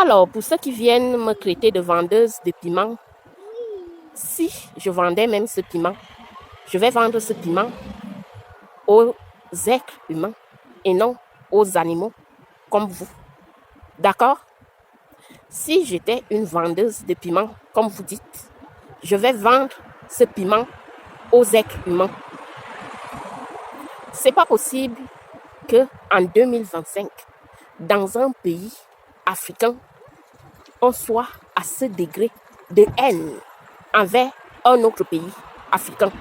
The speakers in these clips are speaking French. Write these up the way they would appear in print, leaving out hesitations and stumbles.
Alors, pour ceux qui viennent me traiter de vendeuse de piment, si je vendais même ce piment, je vais vendre ce piment aux êtres humains et non aux animaux comme vous. D'accord? Si j'étais une vendeuse de piment, comme vous dites, je vais vendre ce piment aux êtres humains. C'est pas possible que en 2025, dans un pays africain, on soit à ce degré de haine envers un autre pays africain.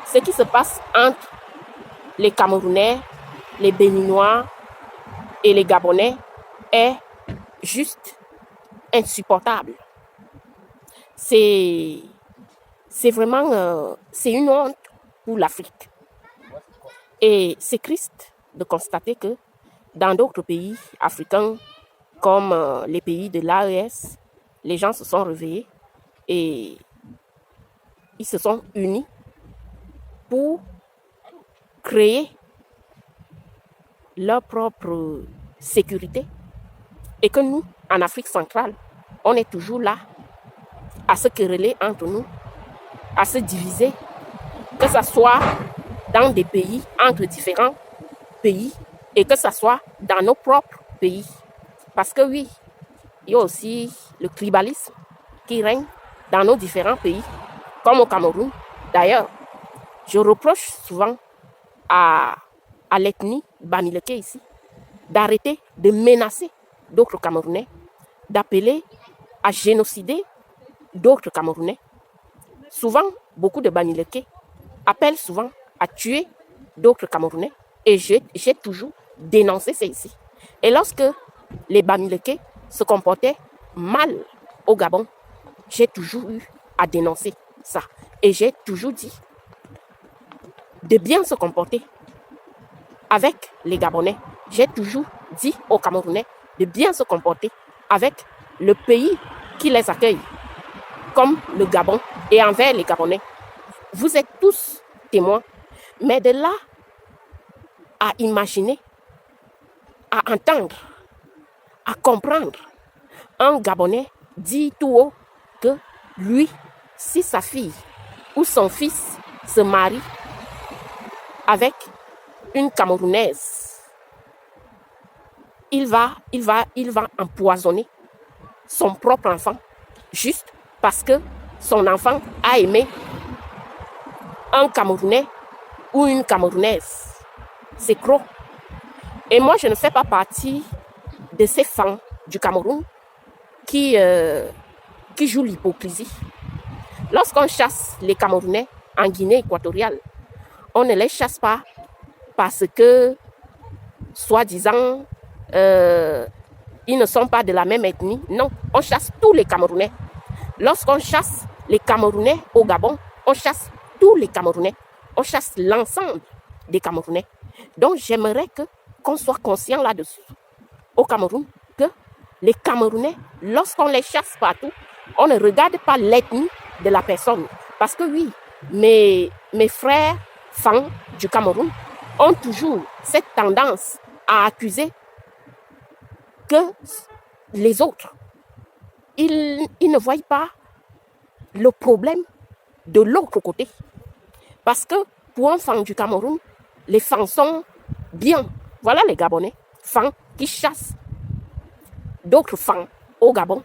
Ce qui se passe entre les Camerounais, les Béninois et les Gabonais est juste insupportable. C'est vraiment c'est une honte pour l'Afrique. Et c'est triste de constater que dans d'autres pays africains, comme les pays de l'AES, les gens se sont réveillés et ils se sont unis pour créer leur propre sécurité. Et que nous, en Afrique centrale, on est toujours là à se quereller entre nous, à se diviser, que ce soit dans des pays, entre différents pays, et que ce soit dans nos propres pays. Parce que oui, il y a aussi le tribalisme qui règne dans nos différents pays, comme au Cameroun. D'ailleurs, je reproche souvent à l'ethnie Bamileke ici d'arrêter de menacer d'autres Camerounais, d'appeler à génocider d'autres Camerounais. Souvent, beaucoup de Bamileke appellent souvent à tuer d'autres Camerounais et j'ai toujours dénoncé ceci. Et lorsque les Bamileke se comportaient mal au Gabon, j'ai toujours eu à dénoncer ça. Et j'ai toujours dit de bien se comporter avec les Gabonais. J'ai toujours dit aux Camerounais de bien se comporter avec le pays qui les accueille, comme le Gabon et envers les Gabonais. Vous êtes tous témoins, mais de là à imaginer, à entendre, à comprendre, un Gabonais dit tout haut que lui, si sa fille ou son fils se marie avec une Camerounaise, il va empoisonner son propre enfant juste parce que son enfant a aimé un Camerounais ou une Camerounaise. C'est gros. Et moi, je ne fais pas partie de ces fans du Cameroun qui jouent l'hypocrisie. Lorsqu'on chasse les Camerounais en Guinée équatoriale, on ne les chasse pas parce que, soi-disant, ils ne sont pas de la même ethnie. Non, on chasse tous les Camerounais. Lorsqu'on chasse les Camerounais au Gabon, on chasse tous les Camerounais. On chasse l'ensemble des Camerounais. Donc, j'aimerais qu'on soit conscient là-dessus, au Cameroun, que les Camerounais, lorsqu'on les chasse partout, on ne regarde pas l'ethnie de la personne. Parce que oui, mes frères fans du Cameroun ont toujours cette tendance à accuser que les autres, ils ne voient pas le problème de l'autre côté. Parce que pour un fan du Cameroun, les fans sont bien. Voilà les Gabonais, fans qui chassent d'autres fans au Gabon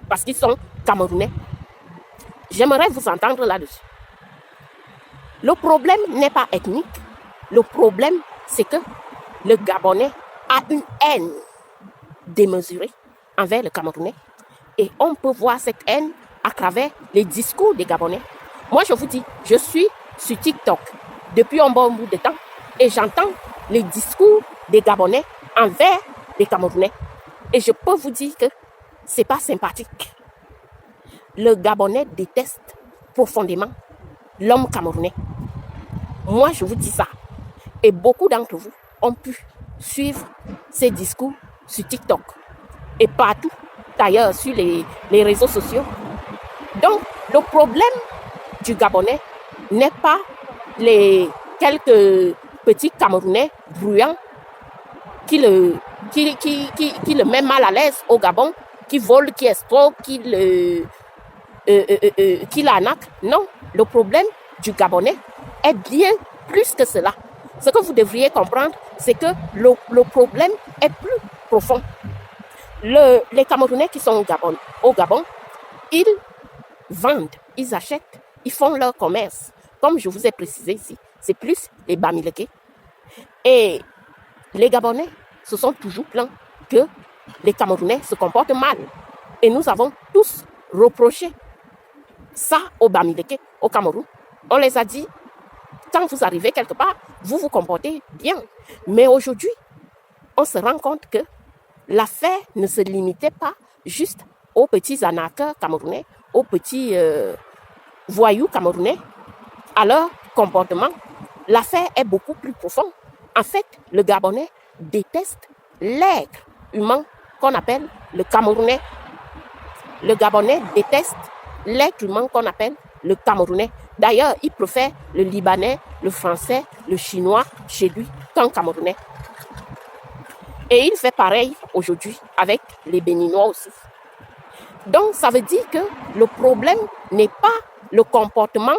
parce qu'ils sont Camerounais. J'aimerais vous entendre là-dessus. Le problème n'est pas ethnique. Le problème, c'est que le Gabonais a une haine démesurée envers le Camerounais. Et on peut voir cette haine à travers les discours des Gabonais. Moi, je vous dis, je suis sur TikTok depuis un bon bout de temps et j'entends les discours des Gabonais envers les Camerounais. Et je peux vous dire que ce n'est pas sympathique. Le Gabonais déteste profondément l'homme camerounais. Moi, je vous dis ça. Et beaucoup d'entre vous ont pu suivre ces discours sur TikTok et partout d'ailleurs sur les réseaux sociaux. Donc, le problème du Gabonais n'est pas les quelques petits Camerounais bruyants qui le qui le met mal à l'aise au Gabon, qui vole, qui escroque, qui l'arnaque. Non, le problème du Gabonais est bien plus que cela. Ce que vous devriez comprendre, c'est que le problème est plus profond. Les Camerounais qui sont au Gabon, ils vendent, ils achètent, ils font leur commerce. Comme je vous ai précisé ici, c'est plus les Bamileke. Et les Gabonais se sont toujours plaints que les Camerounais se comportent mal. Et nous avons tous reproché ça aux Bamileke, au Cameroun. On les a dit, quand vous arrivez quelque part, vous vous comportez bien. Mais aujourd'hui, on se rend compte que l'affaire ne se limitait pas juste aux petits arnaqueurs camerounais, aux petits voyous camerounais, à leur comportement. L'affaire est beaucoup plus profonde. En fait, le Gabonais déteste l'être humain qu'on appelle le Camerounais. Le Gabonais déteste l'être humain qu'on appelle le Camerounais. D'ailleurs, il préfère le Libanais, le Français, le Chinois chez lui qu'un Camerounais. Et il fait pareil aujourd'hui avec les Béninois aussi. Donc, ça veut dire que le problème n'est pas le comportement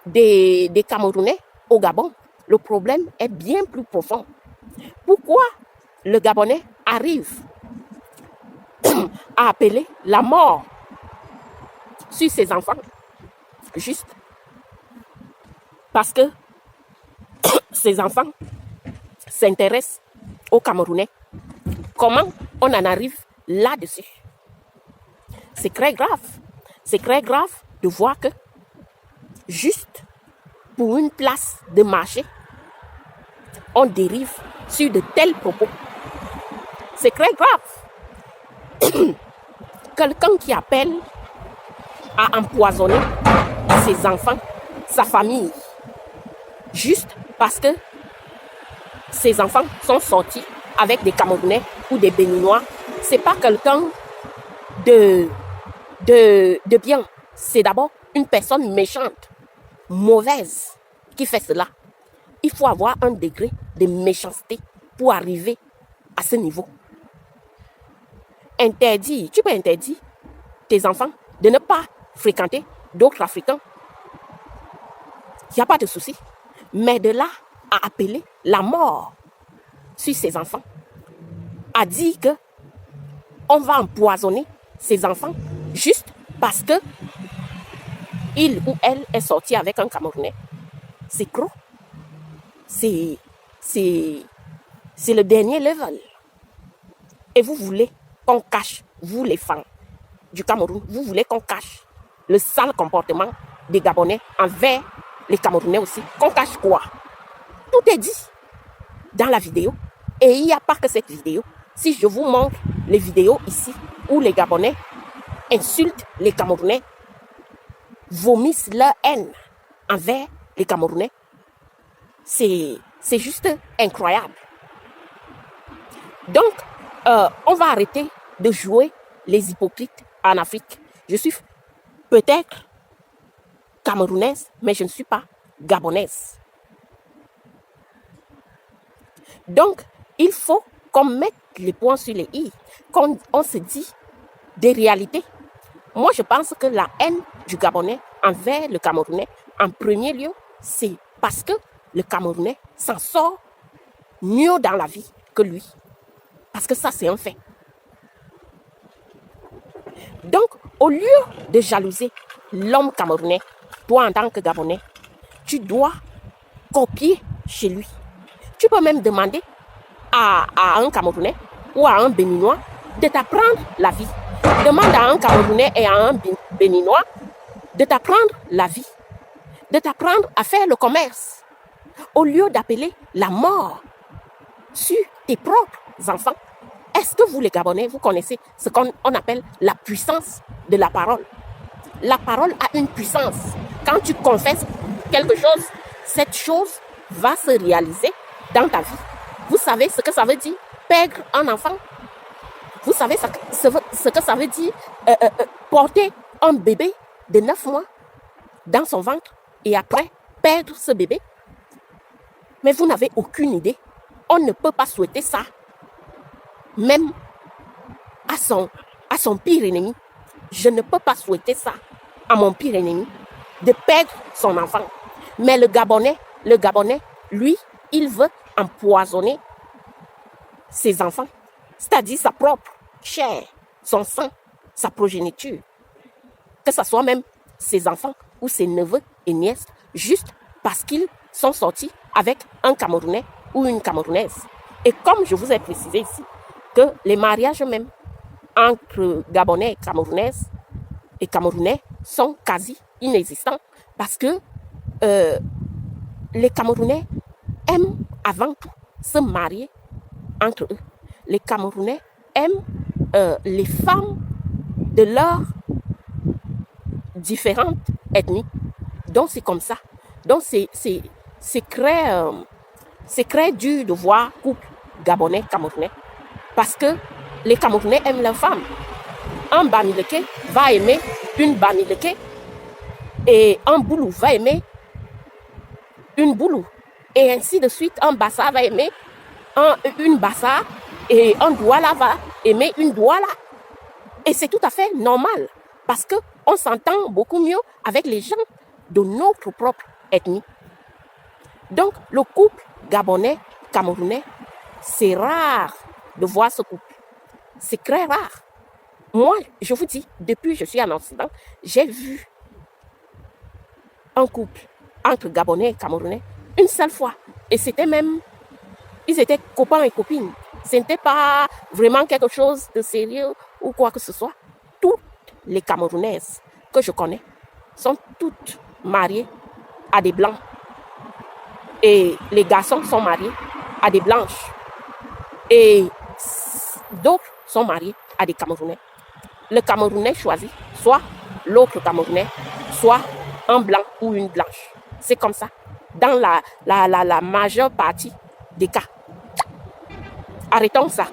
des Camerounais au Gabon. Le problème est bien plus profond. Pourquoi le Gabonais arrive à appeler la mort sur ses enfants? Juste parce que ses enfants s'intéressent aux Camerounais. Comment on en arrive là-dessus? C'est très grave. C'est très grave de voir que juste pour une place de marché, on dérive sur de tels propos. C'est très grave. Quelqu'un qui appelle à empoisonner ses enfants, sa famille, juste parce que ses enfants sont sortis avec des Camerounais ou des Béninois, c'est pas quelqu'un de bien. C'est d'abord une personne méchante, mauvaise, qui fait cela. Il faut avoir un degré de méchanceté pour arriver à ce niveau. Tu peux interdire tes enfants de ne pas fréquenter d'autres Africains. Il n'y a pas de souci. Mais de là à appeler la mort sur ses enfants, à dire que on va empoisonner ses enfants juste parce que il ou elle est sorti avec un Camerounais, c'est gros. C'est le dernier level. Et vous voulez qu'on cache, vous les femmes du Cameroun, vous voulez qu'on cache le sale comportement des Gabonais envers les Camerounais aussi. Qu'on cache quoi? Tout est dit dans la vidéo. Et il n'y a pas que cette vidéo. Si je vous montre les vidéos ici où les Gabonais insultent les Camerounais, vomissent leur haine envers les Camerounais, c'est juste incroyable. Donc, on va arrêter de jouer les hypocrites en Afrique. Je suis peut-être camerounaise, mais je ne suis pas gabonaise. Donc, il faut qu'on mette les points sur les i, qu'on se dit des réalités. Moi, je pense que la haine du Gabonais envers le Camerounais, en premier lieu, c'est parce que le Camerounais s'en sort mieux dans la vie que lui. Parce que ça, c'est un fait. Donc, au lieu de jalouser l'homme camerounais, toi en tant que Gabonais, tu dois copier chez lui. Tu peux même demander à un Camerounais ou à un Béninois de t'apprendre la vie. Demande à un Camerounais et à un Béninois de t'apprendre la vie, de t'apprendre à faire le commerce, au lieu d'appeler la mort sur tes propres enfants. Est-ce que vous, les Gabonais, vous connaissez ce qu'on appelle la puissance de la parole? La parole a une puissance. Quand tu confesses quelque chose, cette chose va se réaliser dans ta vie. Vous savez ce que ça veut dire perdre un enfant? Vous savez ce que ça veut dire porter un bébé de 9 mois dans son ventre et après perdre ce bébé? Mais vous n'avez aucune idée. On ne peut pas souhaiter ça même à son pire ennemi. Je ne peux pas souhaiter ça à mon pire ennemi, de perdre son enfant. Mais le Gabonais, lui, il veut empoisonner ses enfants, c'est-à-dire sa propre chair, son sang, sa progéniture, que ce soit même ses enfants ou ses neveux et nièces, juste parce qu'ils sont sortis avec un Camerounais ou une Camerounaise. Et comme je vous ai précisé ici, que les mariages même entre Gabonais et Camerounais sont quasi inexistants parce que les Camerounais aiment avant tout se marier entre eux. Les Camerounais aiment les femmes de leurs différentes ethnies. Donc c'est comme ça. Donc c'est très dur de voir couple Gabonais-Camerounais parce que les Camerounais aiment leurs femmes. Un Bamileke va aimer une Bamileke et un Boulou va aimer une Boulou. Et ainsi de suite, un Bassa va aimer une Bassa et un Douala va aimer une Douala. Et c'est tout à fait normal parce qu'on s'entend beaucoup mieux avec les gens de notre propre ethnie. Donc, le couple Gabonais-Camerounais, c'est rare de voir ce couple. C'est très rare. Moi, je vous dis, depuis que je suis en Occident, j'ai vu un couple entre Gabonais et Camerounais une seule fois. Et c'était même, ils étaient copains et copines. Ce n'était pas vraiment quelque chose de sérieux ou quoi que ce soit. Toutes les Camerounaises que je connais sont toutes mariées à des Blancs. Et les garçons sont mariés à des Blanches. Et d'autres sont mariés à des Camerounais. Le Camerounais choisit soit l'autre Camerounais, soit un Blanc ou une Blanche. C'est comme ça, dans la majeure partie des cas. Arrêtons ça.